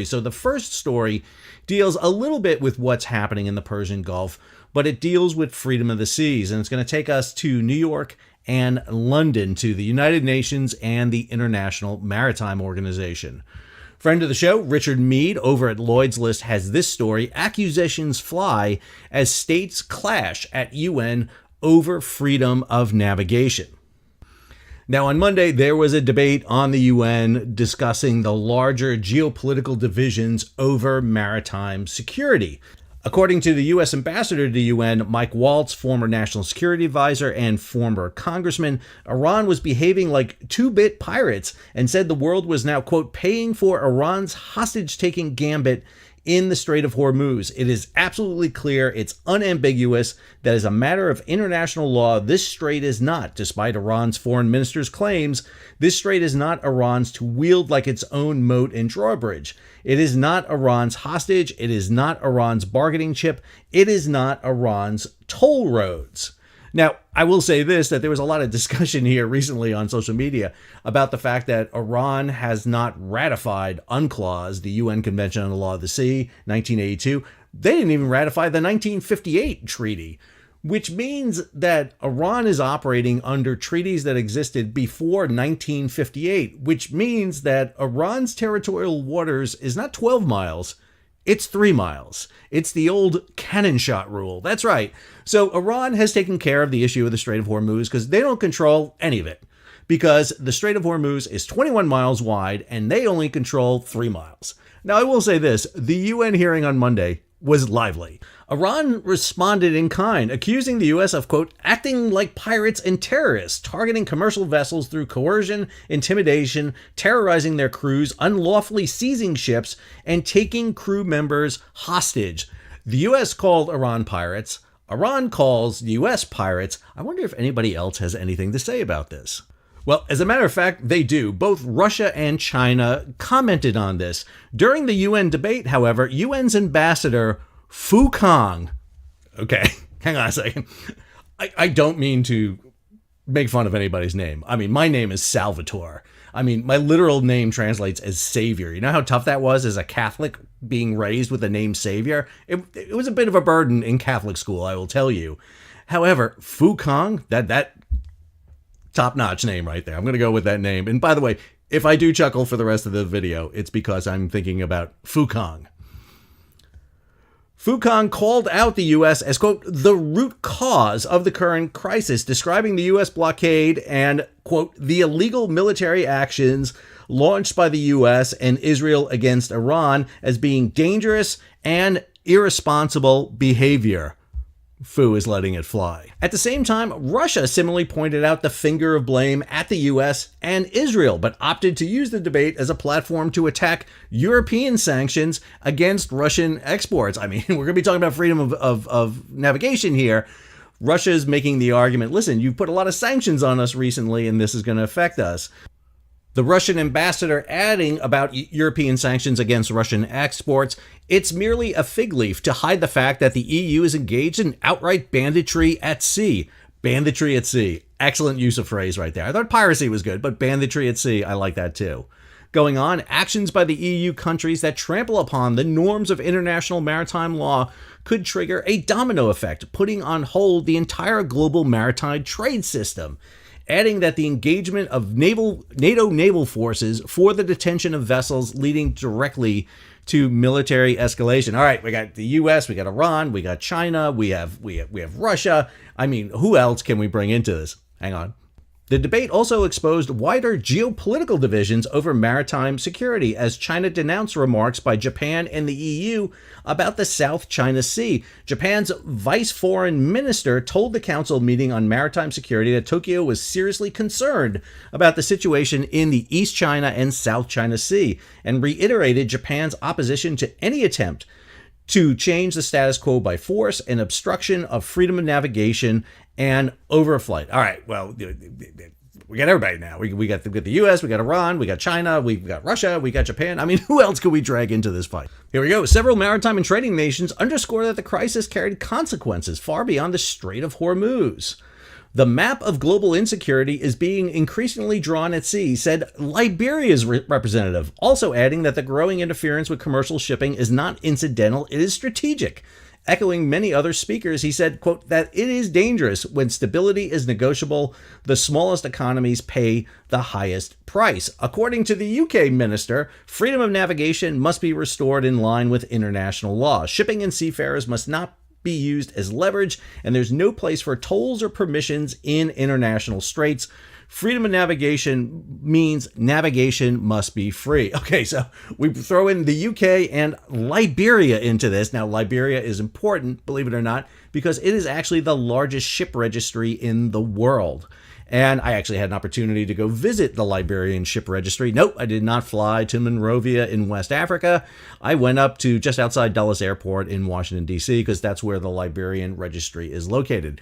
So the first story deals a little bit with what's happening in the Persian Gulf, but it deals with freedom of the seas. And it's going to take us to New York and London, to the United Nations and the International Maritime Organization. Friend of the show, Richard Mead over at Lloyd's List, has this story: accusations fly as states clash at UN over freedom of navigation. Now, on Monday, there was a debate on the UN discussing the larger geopolitical divisions over maritime security. According to the U.S. ambassador to the UN, Mike Waltz, former national security advisor and former congressman, Iran was behaving like two-bit pirates and said the world was now, quote, paying for Iran's hostage-taking gambit in the Strait of Hormuz. It is absolutely clear, it's unambiguous, that as a matter of international law, this strait is not, despite Iran's foreign minister's claims, this strait is not Iran's to wield like its own moat and drawbridge. It is not Iran's hostage. It is not Iran's bargaining chip. It is not Iran's toll roads. Now, I will say this, that there was a lot of discussion here recently on social media about the fact that Iran has not ratified UNCLOS, the UN Convention on the Law of the Sea, 1982. They didn't even ratify the 1958 treaty, which means that Iran is operating under treaties that existed before 1958, which means that Iran's territorial waters is not 12 miles, it's 3 miles. It's the old cannon shot rule. That's right. So Iran has taken care of the issue of the Strait of Hormuz because they don't control any of it, because the Strait of Hormuz is 21 miles wide and they only control 3 miles. Now, I will say this, the UN hearing on Monday was lively. Iran responded in kind, accusing the U.S. of, quote, acting like pirates and terrorists, targeting commercial vessels through coercion, intimidation, terrorizing their crews, unlawfully seizing ships, and taking crew members hostage. The U.S. called Iran pirates. Iran calls the U.S. pirates. I wonder if anybody else has anything to say about this. Well, as a matter of fact, they do. Both Russia and China commented on this. During the UN debate, however, UN's ambassador Fu Kang. Okay, hang on a second. I don't mean to make fun of anybody's name. I mean, my name is Salvatore. I mean, my literal name translates as Savior. You know how tough that was as a Catholic being raised with the name Savior? It was a bit of a burden in Catholic school, I will tell you. However, Fu Kang, that top-notch name right there. I'm going to go with that name. And by the way, if I do chuckle for the rest of the video, it's because I'm thinking about Fu Kang. Fu Kang called out the U.S. as, quote, the root cause of the current crisis, describing the U.S. blockade and, quote, the illegal military actions launched by the U.S. and Israel against Iran as being dangerous and irresponsible behavior. Fu is letting it fly. At the same time, Russia similarly pointed out the finger of blame at the U.S. and Israel, but opted to use the debate as a platform to attack European sanctions against Russian exports. I mean, we're going to be talking about freedom of navigation here. Russia is making the argument, listen, you've put a lot of sanctions on us recently, and this is going to affect us. The Russian ambassador adding about European sanctions against Russian exports, it's merely a fig leaf to hide the fact that the EU is engaged in outright banditry at sea. Banditry at sea. Excellent use of phrase right there. I thought piracy was good, but banditry at sea, I like that too. Going on, actions by the EU countries that trample upon the norms of international maritime law could trigger a domino effect, putting on hold the entire global maritime trade system. Adding that the engagement of NATO naval forces for the detention of vessels leading directly to military escalation. All right, we got the U.S., we got Iran, we got China, we have Russia. I mean, who else can we bring into this? Hang on. The debate also exposed wider geopolitical divisions over maritime security as China denounced remarks by Japan and the EU about the South China Sea. Japan's vice foreign minister told the council meeting on maritime security that Tokyo was seriously concerned about the situation in the East China and South China Sea and reiterated Japan's opposition to any attempt to change the status quo by force and obstruction of freedom of navigation and overflight. All right, well, we got everybody now. We got the U.S., we got Iran, we got China, we've got Russia, we got Japan. I mean, who else could we drag into this fight? Here we go. Several maritime and trading nations underscore that the crisis carried consequences far beyond the Strait of Hormuz. The map of global insecurity is being increasingly drawn at sea, said Liberia's representative, also adding that the growing interference with commercial shipping is not incidental, it is strategic. Echoing many other speakers, he said, quote, that it is dangerous when stability is negotiable. The smallest economies pay the highest price. According to the UK minister, freedom of navigation must be restored in line with international law. Shipping and seafarers must not be used as leverage, and there's no place for tolls or permissions in international straits. Freedom of navigation means navigation must be free. Okay, so we throw in the UK and Liberia into this. Now, Liberia is important, believe it or not, because it is actually the largest ship registry in the world. And I actually had an opportunity to go visit the Liberian ship registry. Nope, I did not fly to Monrovia in West Africa. I went up to just outside Dulles Airport in Washington, D.C., because that's where the Liberian registry is located.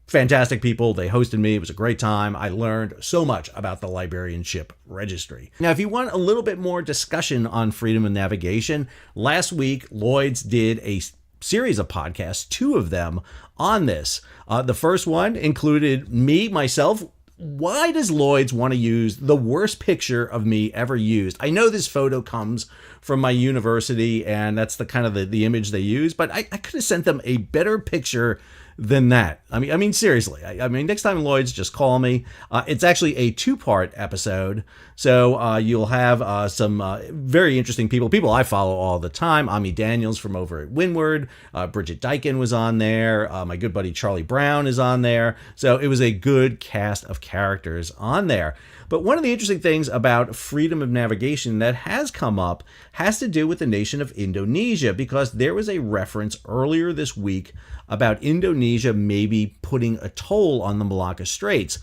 Fantastic people. They hosted me. It was a great time. I learned so much about the Liberian ship registry. Now, if you want a little bit more discussion on freedom of navigation, last week, Lloyd's did a series of podcasts, 2 of them on this. The first one included myself. Why does Lloyd's want to use the worst picture of me ever used? I know this photo comes from my university, and that's the kind of the image they use, but I could have sent them a better picture than that. I mean, seriously. I mean, next time Lloyd's, just call me. It's actually a 2-part episode, so you'll have some very interesting people I follow all the time. Ami Daniels from over at Windward, Bridget Dykin was on there, my good buddy Charlie Brown is on there, so it was a good cast of characters on there. But one of the interesting things about freedom of navigation that has come up has to do with the nation of Indonesia, because there was a reference earlier this week about Indonesia maybe putting a toll on the Malacca Straits.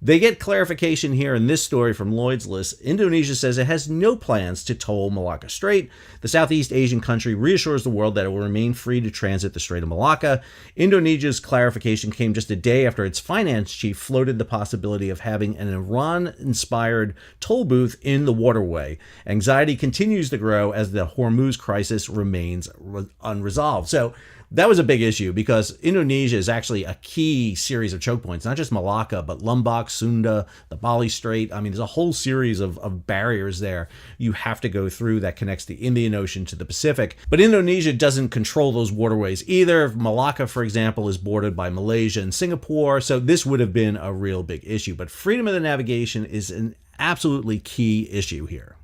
They get clarification here in this story from Lloyd's List. Indonesia says it has no plans to toll Malacca Strait. The Southeast Asian country reassures the world that it will remain free to transit the Strait of Malacca. Indonesia's clarification came just a day after its finance chief floated the possibility of having an Iran-inspired toll booth in the waterway. Anxiety continues to grow as the Hormuz crisis remains unresolved. So that was a big issue because Indonesia is actually a key series of choke points, not just Malacca, but Lombok, Sunda, the Bali Strait. I mean, there's a whole series of barriers there you have to go through that connects the Indian Ocean to the Pacific. But Indonesia doesn't control those waterways either. Malacca, for example, is bordered by Malaysia and Singapore, so this would have been a real big issue. But freedom of the navigation is an absolutely key issue here.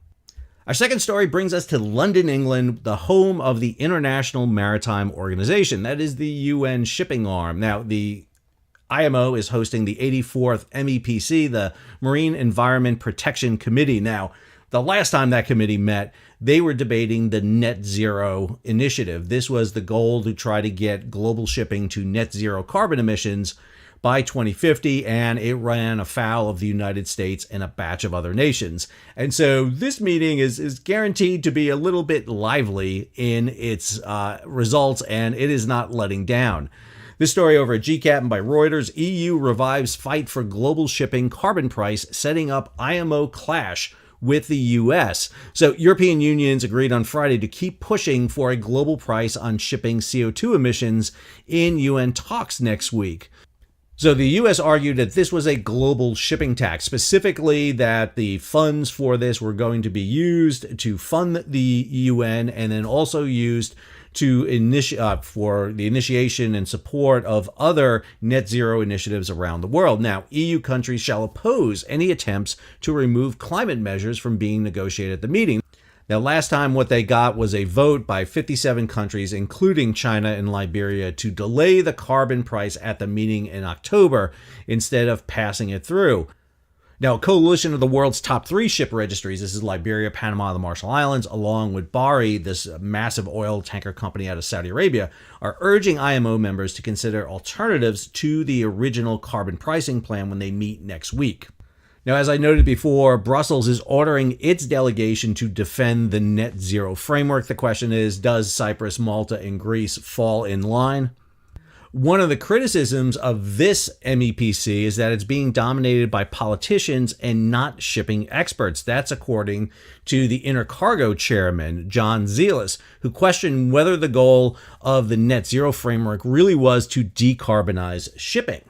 Our second story brings us to London, England, the home of the International Maritime Organization. That is the UN shipping arm. Now, the IMO is hosting the 84th MEPC, the Marine Environment Protection Committee. Now, the last time that committee met, they were debating the net zero initiative. This was the goal to try to get global shipping to net zero carbon emissions by 2050, and it ran afoul of the United States and a batch of other nations. And so this meeting is guaranteed to be a little bit lively in its results, and it is not letting down. This story over at GCAP by Reuters: EU revives fight for global shipping carbon price, setting up IMO clash with the US. So European unions agreed on Friday to keep pushing for a global price on shipping CO2 emissions in UN talks next week. So the U.S. argued that this was a global shipping tax, specifically that the funds for this were going to be used to fund the UN and then also used to for the initiation and support of other net zero initiatives around the world. Now, EU countries shall oppose any attempts to remove climate measures from being negotiated at the meeting. Now, last time what they got was a vote by 57 countries, including China and Liberia, to delay the carbon price at the meeting in October instead of passing it through. Now, a coalition of the world's top 3 ship registries, this is Liberia, Panama, the Marshall Islands, along with Bahri, this massive oil tanker company out of Saudi Arabia, are urging IMO members to consider alternatives to the original carbon pricing plan when they meet next week. Now, as I noted before, Brussels is ordering its delegation to defend the net zero framework. The question is, does Cyprus, Malta, and Greece fall in line? One of the criticisms of this MEPC is that it's being dominated by politicians and not shipping experts. That's according to the Intercargo chairman, John Zealis, who questioned whether the goal of the net zero framework really was to decarbonize shipping.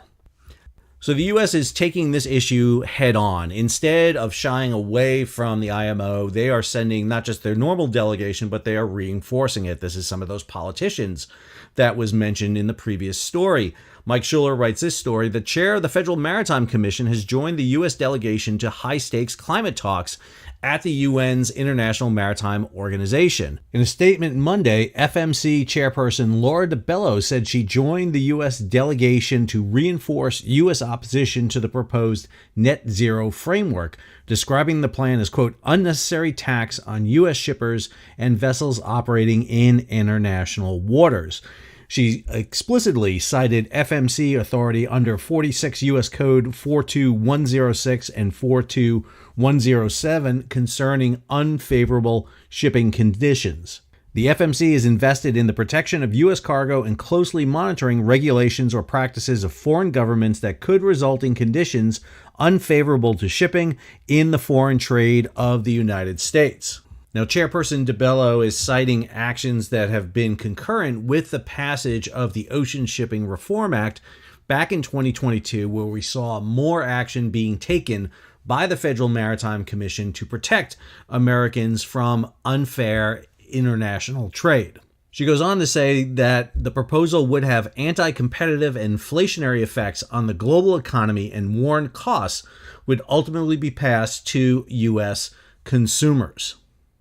So the U.S. is taking this issue head on. Instead of shying away from the IMO, they are sending not just their normal delegation, but they are reinforcing it. This is some of those politicians that was mentioned in the previous story. Mike Schuller writes this story. The chair of the Federal Maritime Commission has joined the U.S. delegation to high-stakes climate talks at the UN's International Maritime Organization. In a statement Monday, FMC chairperson Laura DiBello said she joined the U.S. delegation to reinforce U.S. opposition to the proposed net zero framework, describing the plan as, quote, unnecessary tax on U.S. shippers and vessels operating in international waters. She explicitly cited FMC authority under 46 U.S. Code 42106 and 42107 concerning unfavorable shipping conditions. The FMC is invested in the protection of U.S. cargo and closely monitoring regulations or practices of foreign governments that could result in conditions unfavorable to shipping in the foreign trade of the United States. Now, Chairperson DiBello is citing actions that have been concurrent with the passage of the Ocean Shipping Reform Act back in 2022, where we saw more action being taken by the Federal Maritime Commission to protect Americans from unfair international trade. She goes on to say that the proposal would have anti-competitive and inflationary effects on the global economy and warrant costs would ultimately be passed to U.S. consumers.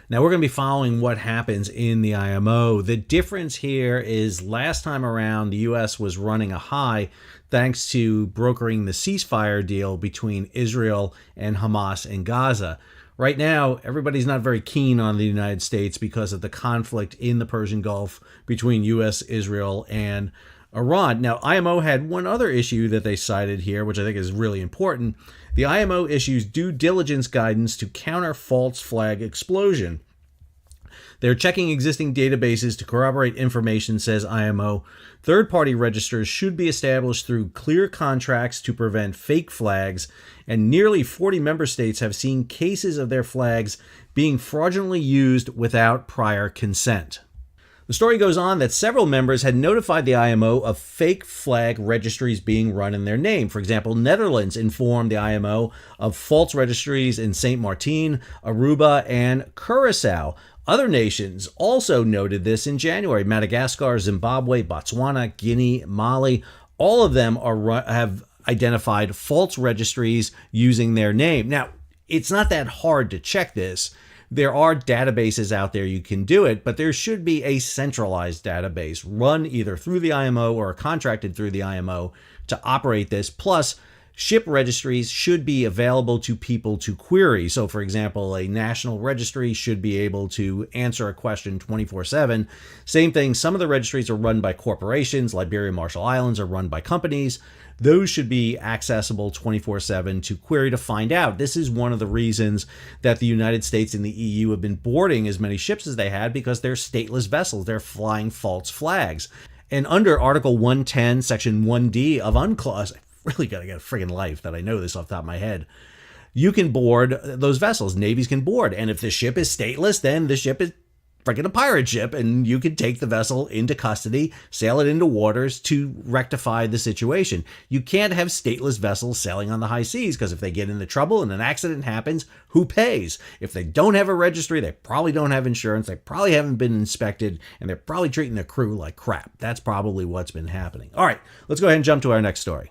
Now, we're going to be following what happens in the IMO. The difference here is last time around, the U.S. was running a high thanks to brokering the ceasefire deal between Israel and Hamas in Gaza. Right now, everybody's not very keen on the United States because of the conflict in the Persian Gulf between U.S., Israel, and Iran. Now, IMO had one other issue that they cited here, which I think is really important. The IMO issues due diligence guidance to counter false flag explosion. They're checking existing databases to corroborate information, says IMO. Third-party registers should be established through clear contracts to prevent fake flags, and nearly 40 member states have seen cases of their flags being fraudulently used without prior consent. The story goes on that several members had notified the IMO of fake flag registries being run in their name. For example, Netherlands informed the IMO of false registries in St. Martin, Aruba, and Curacao. Other nations also noted this in January. Madagascar, Zimbabwe, Botswana, Guinea, Mali, all of them have identified false registries using their name. Now, it's not that hard to check this. There are databases out there you can do it, but there should be a centralized database run either through the IMO or contracted through the IMO to operate this. Plus, ship registries should be available to people to query. So, for example, a national registry should be able to answer a question 24/7. Same thing, some of the registries are run by corporations. Liberia and Marshall Islands are run by companies. Those should be accessible 24/7 to query to find out. This is one of the reasons that the United States and the EU have been boarding as many ships as they had, because they're stateless vessels. They're flying false flags. And under Article 110, Section 1D of UNCLOS, I really got to get a friggin' life that I know this off the top of my head, you can board those vessels. Navies can board. And if the ship is stateless, then the ship is freaking a pirate ship, and you can take the vessel into custody, sail it into waters to rectify the situation. You can't have stateless vessels sailing on the high seas, because if they get into trouble and an accident happens, who pays? If they don't have a registry, they probably don't have insurance, they probably haven't been inspected, and they're probably treating their crew like crap. That's probably what's been happening. All right, let's go ahead and jump to our next story.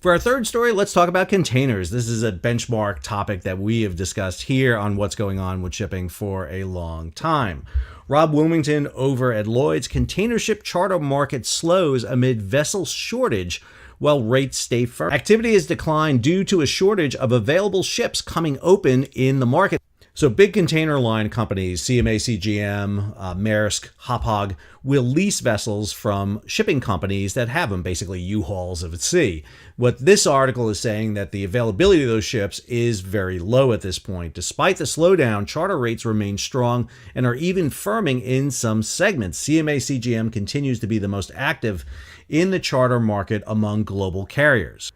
For our third story, let's talk about containers. This is a benchmark topic that we have discussed here on what's going on with shipping for a long time. Rob Wilmington over at Lloyd's: container ship charter market slows amid vessel shortage while rates stay firm. Activity has declined due to a shortage of available ships coming open in the market. So big container line companies, CMA CGM, Maersk, Hapag, will lease vessels from shipping companies that have them, basically U-Hauls of the sea. What this article is saying, that the availability of those ships is very low at this point. Despite the slowdown, charter rates remain strong and are even firming in some segments. CMA CGM continues to be the most active in the charter market among global carriers.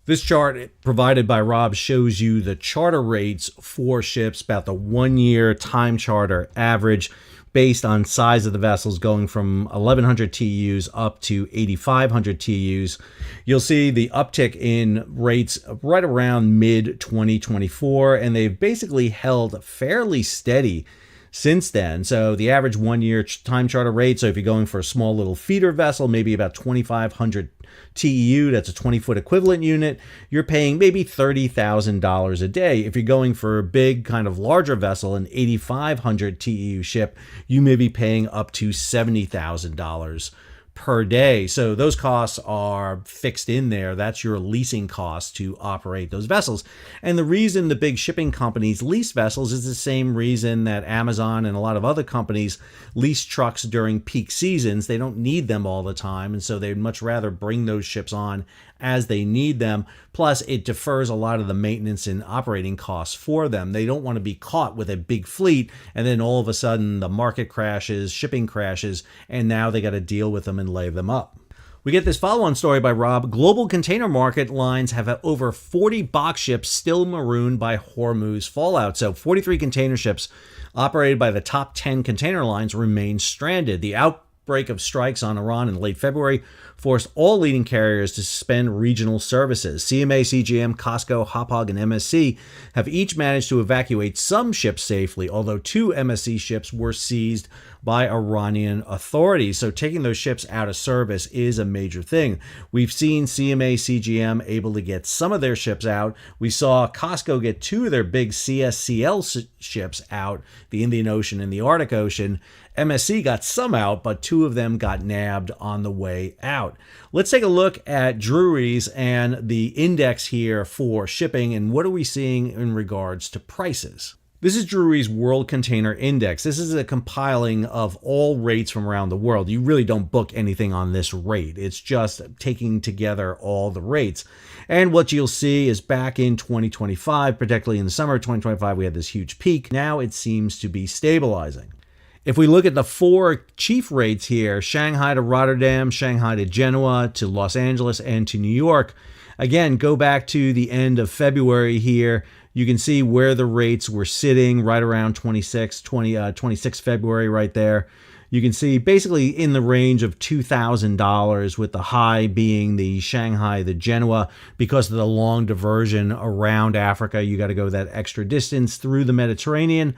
This chart provided by Rob shows you the charter rates for ships, about the 1-year time charter average. based on size of the vessels, going from 1,100 TEUs up to 8,500 TEUs. You'll see the uptick in rates right around mid-2024, and they've basically held fairly steady since then. So the average 1-year time charter rate, so if you're going for a small little feeder vessel, maybe about 2,500 TEU, that's a 20-foot equivalent unit, you're paying maybe $30,000 a day. If you're going for a big kind of larger vessel, an 8,500 TEU ship, you may be paying up to $70,000 per day. So those costs are fixed in there. That's your leasing costs to operate those vessels. And the reason the big shipping companies lease vessels is the same reason that Amazon and a lot of other companies lease trucks during peak seasons. They don't need them all the time, and so they'd much rather bring those ships on as they need them. Plus, it defers a lot of the maintenance and operating costs for them. They don't want to be caught with a big fleet and then all of a sudden the market crashes, shipping crashes, and now they got to deal with them and lay them up. We get this follow-on story by Rob. Global container market lines have over 40 box ships still marooned by Hormuz fallout. So 43 container ships operated by the top 10 container lines remain stranded. The outbreak of strikes on Iran in late February forced all leading carriers to suspend regional services. CMA, CGM, COSCO, Hapag, and MSC have each managed to evacuate some ships safely, although 2 MSC ships were seized by Iranian authorities. So taking those ships out of service is a major thing. We've seen CMA, CGM able to get some of their ships out. We saw COSCO get 2 of their big CSCL ships out, the Indian Ocean and the Arctic Ocean. MSC got some out, but 2 of them got nabbed on the way out. Let's take a look at Drewry's and the index here for shipping, and what are we seeing in regards to prices. This is Drewry's World Container Index. This is a compiling of all rates from around the world. You really don't book anything on this rate. It's just taking together all the rates. And what you'll see is back in 2025, particularly in the summer of 2025, we had this huge peak. Now it seems to be stabilizing. If we look at the 4 chief rates here, Shanghai to Rotterdam, Shanghai to Genoa, to Los Angeles, and to New York, again, go back to the end of February here. You can see where the rates were sitting right around 26 February right there. You can see basically in the range of $2,000, with the high being the Shanghai, the Genoa, because of the long diversion around Africa. You got to go that extra distance through the Mediterranean.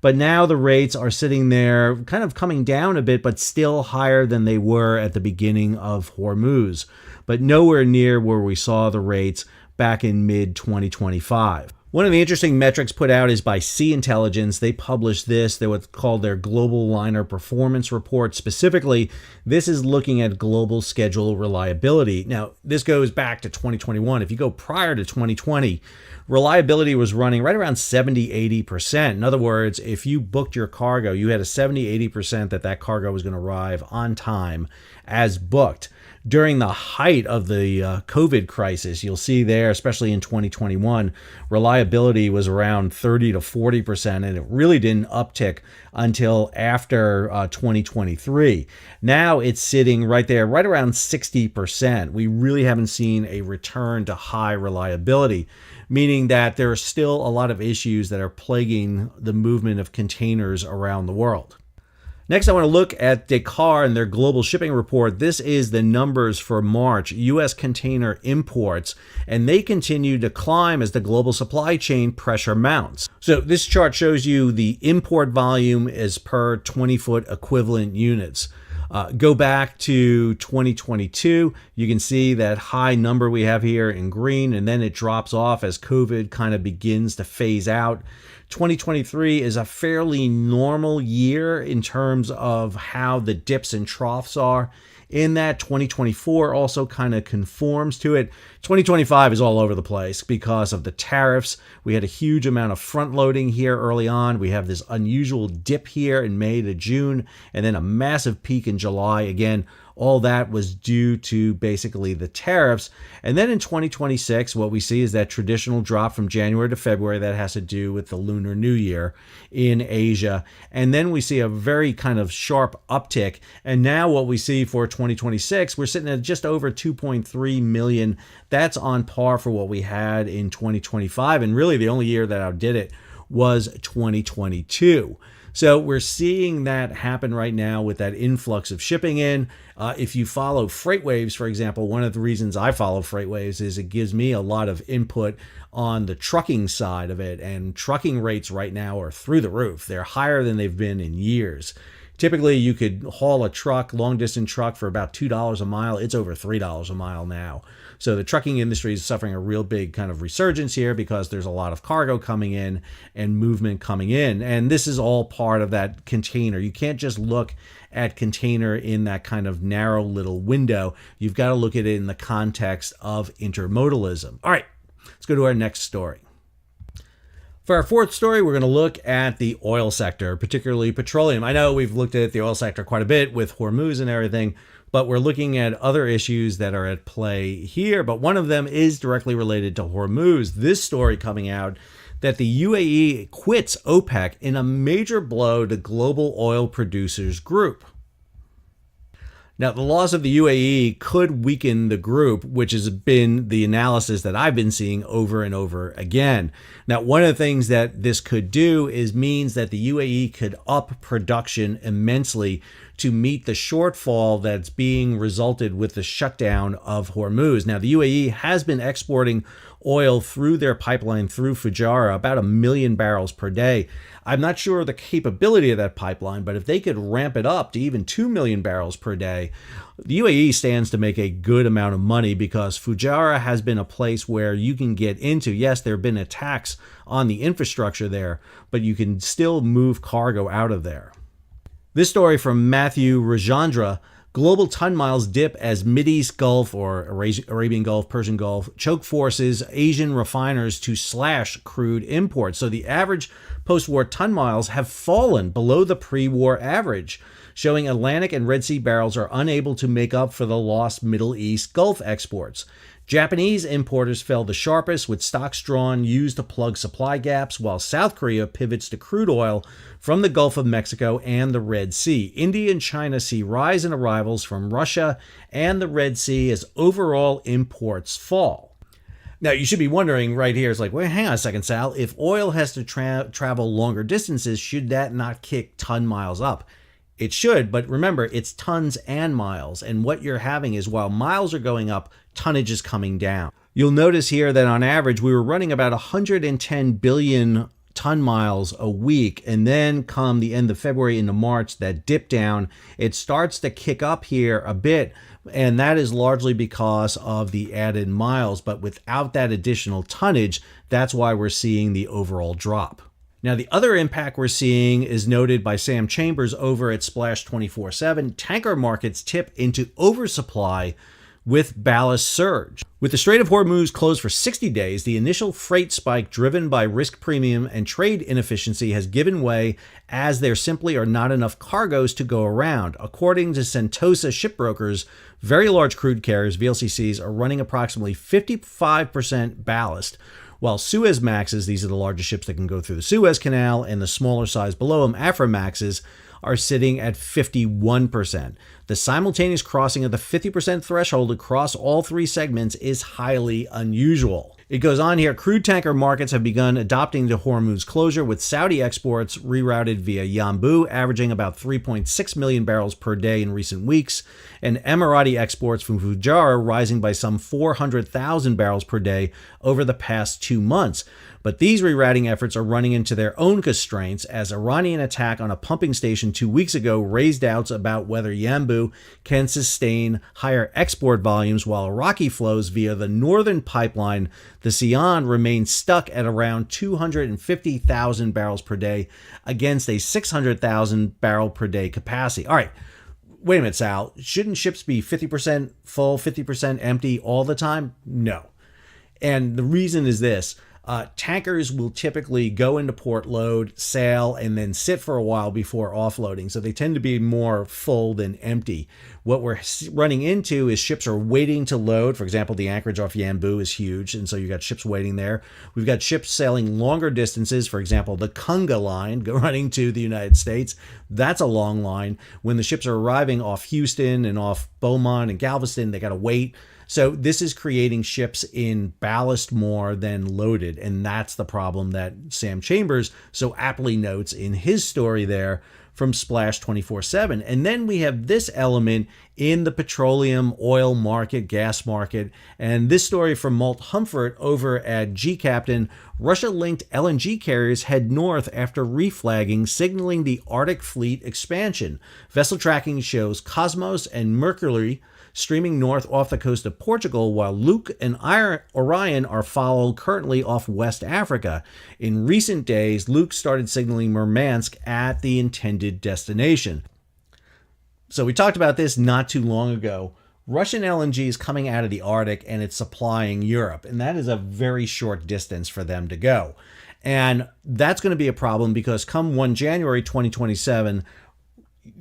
But now the rates are sitting there kind of coming down a bit, but still higher than they were at the beginning of Hormuz, but nowhere near where we saw the rates back in mid-2025. One of the interesting metrics put out is by Sea Intelligence. They published this. They're what's called their Global Liner Performance Report. Specifically, this is looking at global schedule reliability. Now, this goes back to 2021. If you go prior to 2020, reliability was running right around 70-80%. In other words, if you booked your cargo, you had a 70-80% that cargo was going to arrive on time as booked. During the height of the COVID crisis, you'll see there, especially in 2021, reliability was around 30 to 40%, and it really didn't uptick until after 2023. Now it's sitting right there, right around 60%. We really haven't seen a return to high reliability, meaning that there are still a lot of issues that are plaguing the movement of containers around the world. Next, I want to look at Descartes and their global shipping report. This is the numbers for March, U.S. container imports, and they continue to climb as the global supply chain pressure mounts. So this chart shows you the import volume as per 20-foot equivalent units. Go back to 2022, you can see that high number we have here in green, and then it drops off as COVID kind of begins to phase out. 2023 is a fairly normal year in terms of how the dips and troughs are. In that, 2024 also kind of conforms to it. 2025 is all over the place because of the tariffs. We had a huge amount of front loading here early on. We have this unusual dip here in May to June, and then a massive peak in July. Again, all that was due to basically the tariffs. And then in 2026, what we see is that traditional drop from January to February that has to do with the Lunar New Year in Asia. And then we see a very kind of sharp uptick. And now what we see for 2026, we're sitting at just over 2.3 million. That's on par for what we had in 2025. And really the only year that outdid it was 2022. So we're seeing that happen right now with that influx of shipping in. If you follow FreightWaves, for example, one of the reasons I follow FreightWaves is it gives me a lot of input on the trucking side of it. And trucking rates right now are through the roof. They're higher than they've been in years. Typically, you could haul a truck, long distance truck, for about $2 a mile. It's over $3 a mile now. So the trucking industry is suffering a real big kind of resurgence here because there's a lot of cargo coming in and movement coming in. And this is all part of that container. You can't just look at container in that kind of narrow little window. You've got to look at it in the context of intermodalism. All right, let's go to our next story. For our fourth story, we're going to look at the oil sector, particularly petroleum. I know we've looked at the oil sector quite a bit with Hormuz and everything, but we're looking at other issues that are at play here. But one of them is directly related to Hormuz. This story coming out that the UAE quits OPEC in a major blow to global oil producers group. Now, the loss of the UAE could weaken the group, which has been the analysis that I've been seeing over and over again. Now, one of the things that this could do is means that the UAE could up production immensely to meet the shortfall that's being resulted with the shutdown of Hormuz. Now, the UAE has been exporting oil through their pipeline through Fujairah, about 1 million barrels per day. I'm not sure of the capability of that pipeline, but if they could ramp it up to even 2 million barrels per day, the UAE stands to make a good amount of money because Fujairah has been a place where you can get into. Yes, there have been attacks on the infrastructure there, but you can still move cargo out of there. This story from Matthew Rajandra. Global ton miles dip as Mideast Gulf or Arabian Gulf, Persian Gulf choke forces Asian refiners to slash crude imports. So the average post-war ton miles have fallen below the pre-war average, showing Atlantic and Red Sea barrels are unable to make up for the lost Middle East Gulf exports. Japanese importers fell the sharpest, with stocks drawn used to plug supply gaps, while South Korea pivots to crude oil from the Gulf of Mexico and the Red Sea. India and China see rise in arrivals from Russia and the Red Sea as overall imports fall. Now, you should be wondering right here, it's like, well, hang on a second, Sal. If oil has to travel longer distances, should that not kick ton miles up? It should, but remember, it's tons and miles. And what you're having is while miles are going up, tonnage is coming down. You'll notice here that on average, we were running about 110 billion ton miles a week. And then come the end of February into March, that dip down, it starts to kick up here a bit. And that is largely because of the added miles. But without that additional tonnage, that's why we're seeing the overall drop. Now, the other impact we're seeing is noted by Sam Chambers over at Splash 24/7. Tanker markets tip into oversupply with ballast surge. With the Strait of Hormuz closed for 60 days, the initial freight spike driven by risk premium and trade inefficiency has given way as there simply are not enough cargoes to go around. According to Sentosa shipbrokers, very large crude carriers, VLCCs, are running approximately 55% ballast, while Suezmaxes, these are the largest ships that can go through the Suez Canal, and the smaller size below them, Aframaxes, are sitting at 51%. The simultaneous crossing of the 50% threshold across all three segments is highly unusual. It goes on here, crude tanker markets have begun adopting the Hormuz closure, with Saudi exports rerouted via Yanbu, averaging about 3.6 million barrels per day in recent weeks, and Emirati exports from Fujairah rising by some 400,000 barrels per day over the past 2 months. But these rerouting efforts are running into their own constraints, as Iranian attack on a pumping station 2 weeks ago raised doubts about whether Yanbu can sustain higher export volumes, while Iraqi flows via the northern pipeline, the Sion, remain stuck at around 250,000 barrels per day against a 600,000 barrel per day capacity. All right, wait a minute, Sal. Shouldn't ships be 50% full, 50% empty all the time? No. And the reason is this. Tankers will typically go into port, load, sail, and then sit for a while before offloading. So they tend to be more full than empty. What we're running into is ships are waiting to load. For example, the anchorage off Yanbu is huge, and so you've got ships waiting there. We've got ships sailing longer distances. For example, the Kunga line running to the United States. That's a long line. When the ships are arriving off Houston and off Beaumont and Galveston, they got to wait. So this is creating ships in ballast more than loaded. And that's the problem that Sam Chambers so aptly notes in his story there from Splash 24/7. And then we have this element in the petroleum oil market, gas market. And this story from Malt Humford over at G Captain. Russia-linked LNG carriers head north after reflagging, signaling the Arctic fleet expansion. Vessel tracking shows Cosmos and Mercury streaming north off the coast of Portugal, while Luke and Orion are followed currently off West Africa. In recent days, Luke started signaling Murmansk at the intended destination. So we talked about this not too long ago. Russian LNG is coming out of the Arctic and it's supplying Europe, and that is a very short distance for them to go. And that's going to be a problem because come 1 January 2027,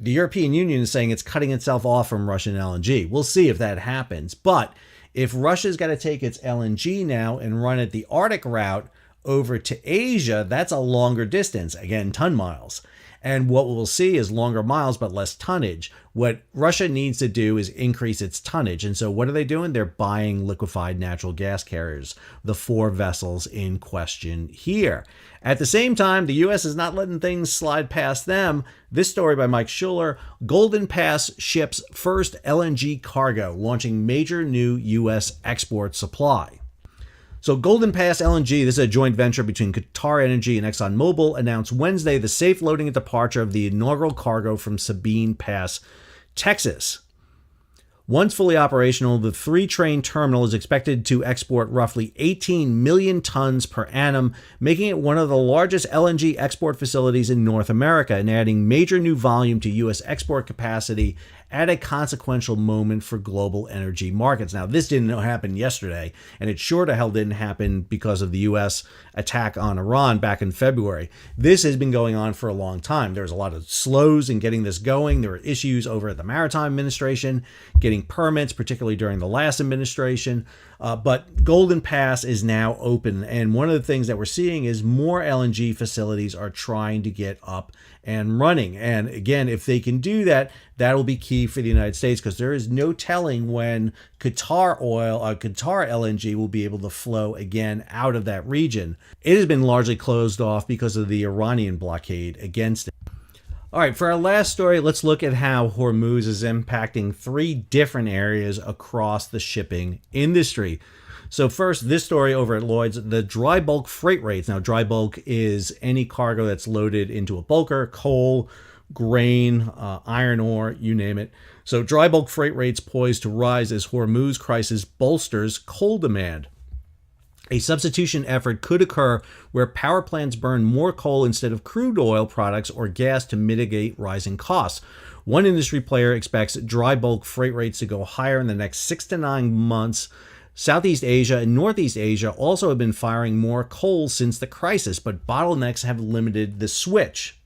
the European Union is saying it's cutting itself off from Russian LNG. We'll see if that happens. But if Russia's got to take its LNG now and run it the Arctic route over to Asia, that's a longer distance, again, ton miles. And what we'll see is longer miles, but less tonnage. What Russia needs to do is increase its tonnage. And so what are they doing? They're buying liquefied natural gas carriers, the 4 vessels in question here. At the same time, the U.S. is not letting things slide past them. This story by Mike Schuller, Golden Pass ships first LNG cargo, launching major new U.S. export supply. So Golden Pass LNG, this is a joint venture between Qatar Energy and ExxonMobil, announced Wednesday the safe loading and departure of the inaugural cargo from Sabine Pass, Texas. Once fully operational, the 3-train terminal is expected to export roughly 18 million tons per annum, making it one of the largest LNG export facilities in North America and adding major new volume to U.S. export capacity at a consequential moment for global energy markets. Now, this didn't happen yesterday, and it sure to hell didn't happen because of the U.S. attack on Iran back in February. This has been going on for a long time. There's a lot of slows in getting this going. There were issues over at the Maritime administration, getting permits, particularly during the last administration. But Golden Pass is now open, and one of the things that we're seeing is more LNG facilities are trying to get up and running. And again, if they can do that, that'll be key for the United States because there is no telling when Qatar LNG will be able to flow again out of that region. It has been largely closed off because of the Iranian blockade against it. All right, for our last story, let's look at how Hormuz is impacting 3 different areas across the shipping industry. So first, this story over at Lloyd's, the dry bulk freight rates. Now, dry bulk is any cargo that's loaded into a bulker, coal, grain, iron ore, you name it. So dry bulk freight rates poised to rise as Hormuz crisis bolsters coal demand. A substitution effort could occur where power plants burn more coal instead of crude oil products or gas to mitigate rising costs. One industry player expects dry bulk freight rates to go higher in the next 6 to 9 months. Southeast Asia and Northeast Asia also have been firing more coal since the crisis, but bottlenecks have limited the switch.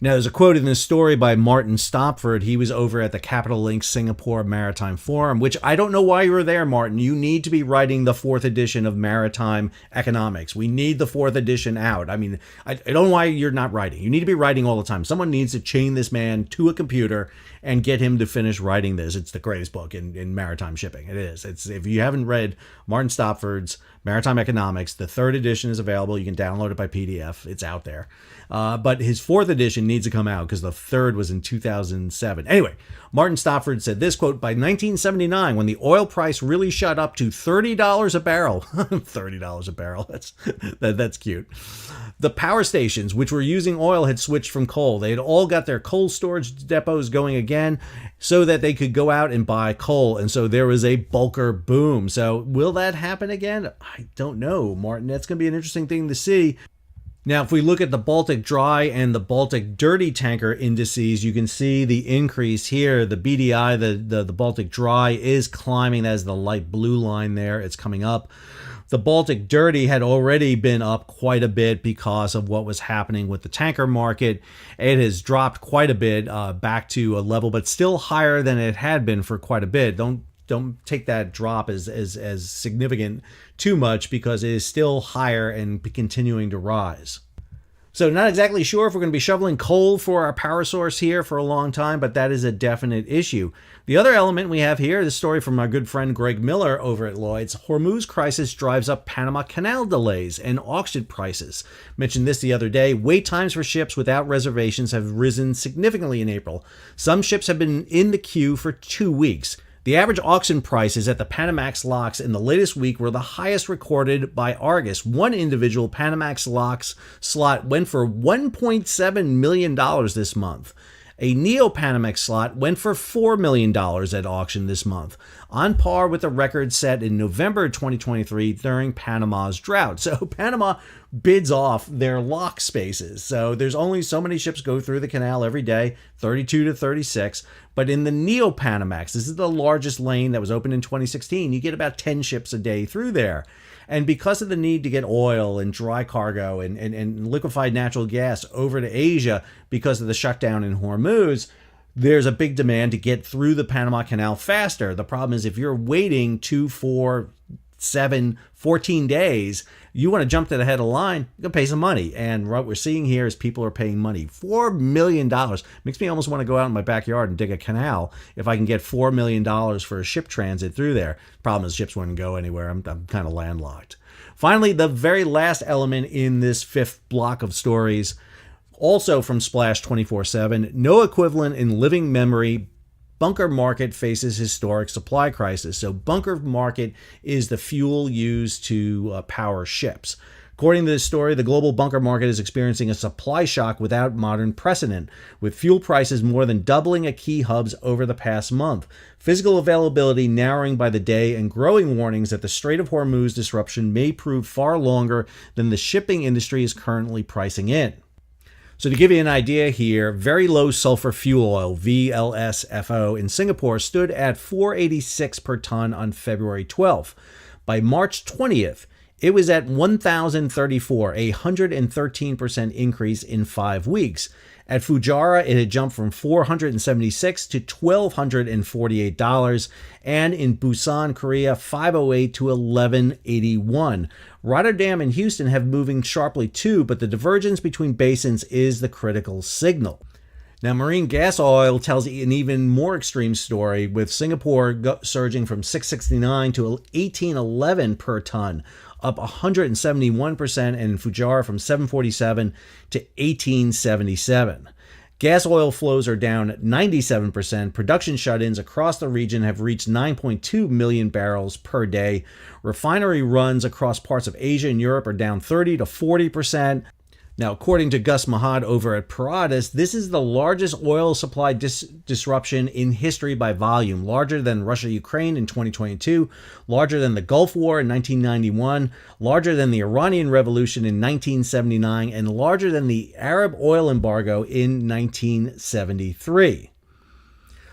Now, there's a quote in this story by Martin Stopford. He was over at the Capital Link Singapore Maritime Forum, which I don't know why you were there, Martin. You need to be writing the 4th edition of Maritime Economics. We need the 4th edition out. I mean, I don't know why you're not writing. You need to be writing all the time. Someone needs to chain this man to a computer and get him to finish writing this. It's the greatest book in maritime shipping. It is. If you haven't read Martin Stopford's Maritime Economics, the 3rd edition is available. You can download it by PDF. It's out there. But his 4th edition needs to come out because the 3rd was in 2007. Anyway, Martin Stopford said this, quote, by 1979, when the oil price really shot up to $30 a barrel, $30 a barrel, that's cute. The power stations, which were using oil, had switched from coal. They had all got their coal storage depots going again so that they could go out and buy coal. And so there was a bulker boom. So will that happen again? I don't know, Martin. That's going to be an interesting thing to see. Now, if we look at the Baltic Dry and the Baltic Dirty Tanker indices, you can see the increase here. The BDI, the Baltic Dry, is climbing. That is the light blue line there. It's coming up. The Baltic Dirty had already been up quite a bit because of what was happening with the tanker market. It has dropped quite a bit back to a level, but still higher than it had been for quite a bit. Don't take that drop as significant too much because it is still higher and continuing to rise. So not exactly sure if we're going to be shoveling coal for our power source here for a long time, but that is a definite issue. The other element we have here, this story from our good friend Greg Miller over at Lloyd's. Hormuz crisis drives up Panama Canal delays and auction prices. Mentioned this the other day. Wait times for ships without reservations have risen significantly in April. Some ships have been in the queue for 2 weeks. The average auction prices at the Panamax locks in the latest week were the highest recorded by Argus. One individual Panamax locks slot went for $1.7 million this month. A Neo-Panamax slot went for $4 million at auction this month, on par with the record set in November 2023 during Panama's drought. So Panama bids off their lock spaces. So there's only so many ships go through the canal every day, 32 to 36. But in the Neo-Panamax, this is the largest lane that was opened in 2016, you get about 10 ships a day through there. And because of the need to get oil and dry cargo and liquefied natural gas over to Asia because of the shutdown in Hormuz, there's a big demand to get through the Panama Canal faster. The problem is if you're waiting 2, 4, 7, 14 days, you want to jump to the head of the line, you got to pay some money. And what we're seeing here is people are paying money. $4 million. Makes me almost want to go out in my backyard and dig a canal if I can get $4 million for a ship transit through there. Problem is ships wouldn't go anywhere. I'm kind of landlocked. Finally, the very last element in this fifth block of stories, also from Splash 24/7, no equivalent in living memory. Bunker market faces historic supply crisis. So bunker market is the fuel used to power ships. According to this story, the global bunker market is experiencing a supply shock without modern precedent, with fuel prices more than doubling at key hubs over the past month. Physical availability narrowing by the day and growing warnings that the Strait of Hormuz disruption may prove far longer than the shipping industry is currently pricing in. So to give you an idea here, very low sulfur fuel oil, VLSFO, in Singapore stood at $4.86 per ton on February 12th. By March 20th, it was at $1,034, a 113% increase in 5 weeks. At Fujairah, it had jumped from $476 to $1,248, and in Busan, Korea, $508 to $1,181. Rotterdam and Houston have moving sharply too, but the divergence between basins is the critical signal. Now, marine gas oil tells an even more extreme story, with Singapore surging from $669 to $1,811 per ton, up 171%, and Fujairah from $747 to $1,877. Gas oil flows are down 97%. Production shut-ins across the region have reached 9.2 million barrels per day. Refinery runs across parts of Asia and Europe are down 30 to 40%. Now, according to Gus Mahad over at Paratus, this is the largest oil supply disruption in history by volume, larger than Russia-Ukraine in 2022, larger than the Gulf War in 1991, larger than the Iranian Revolution in 1979, and larger than the Arab oil embargo in 1973.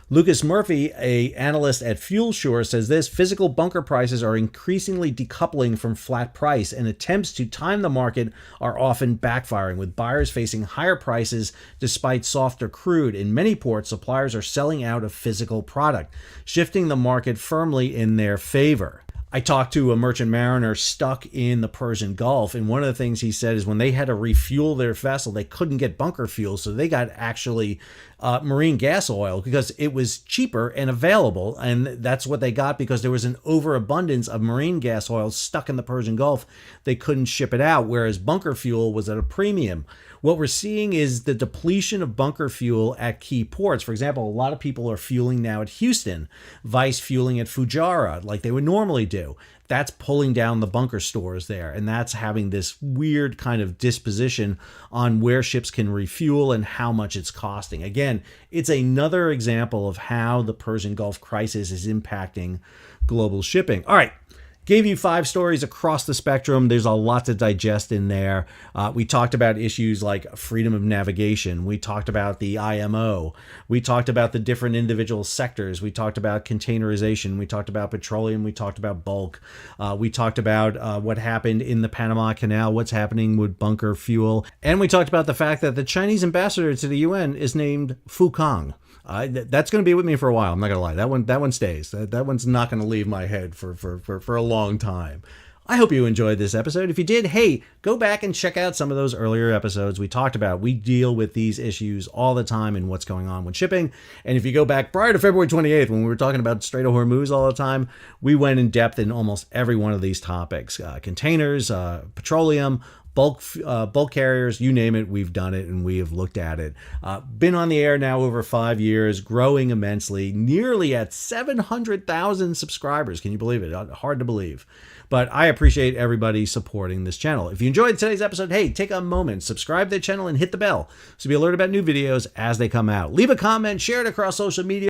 Lucas Murphy, an analyst at FuelSure, says this: physical bunker prices are increasingly decoupling from flat price, and attempts to time the market are often backfiring, with buyers facing higher prices despite softer crude. In many ports, suppliers are selling out of physical product, shifting the market firmly in their favor. I talked to a merchant mariner stuck in the Persian Gulf, and one of the things he said is when they had to refuel their vessel, they couldn't get bunker fuel, so they got actually marine gas oil because it was cheaper and available, and that's what they got because there was an overabundance of marine gas oil stuck in the Persian Gulf. They couldn't ship it out, whereas bunker fuel was at a premium. What we're seeing is the depletion of bunker fuel at key ports. For example, a lot of people are fueling now at Houston, vice fueling at Fujairah like they would normally do. That's pulling down the bunker stores there, and that's having this weird kind of disposition on where ships can refuel and how much it's costing. Again, it's another example of how the Persian Gulf crisis is impacting global shipping. All right. Gave you 5 stories across the spectrum. There's a lot to digest in there. We talked about issues like freedom of navigation. We talked about the IMO. We talked about the different individual sectors. We talked about containerization. We talked about petroleum. We talked about bulk. We talked about what happened in the Panama Canal, what's happening with bunker fuel. And we talked about the fact that the Chinese ambassador to the UN is named Fu Kang. That's going to be with me for a while. I'm not going to lie. That one stays. That one's not going to leave my head for a long time. I hope you enjoyed this episode. If you did, hey, go back and check out some of those earlier episodes we talked about. We deal with these issues all the time and what's going on with shipping. And if you go back prior to February 28th, when we were talking about Strait of Hormuz all the time, we went in depth in almost every one of these topics. Containers, petroleum, bulk carriers, you name it, we've done it and we have looked at it. Been on the air now over 5 years, growing immensely, nearly at 700,000 subscribers. Can you believe it? Hard to believe. But I appreciate everybody supporting this channel. If you enjoyed today's episode, hey, take a moment, subscribe to the channel and hit the bell so be alerted about new videos as they come out. Leave a comment, share it across social media.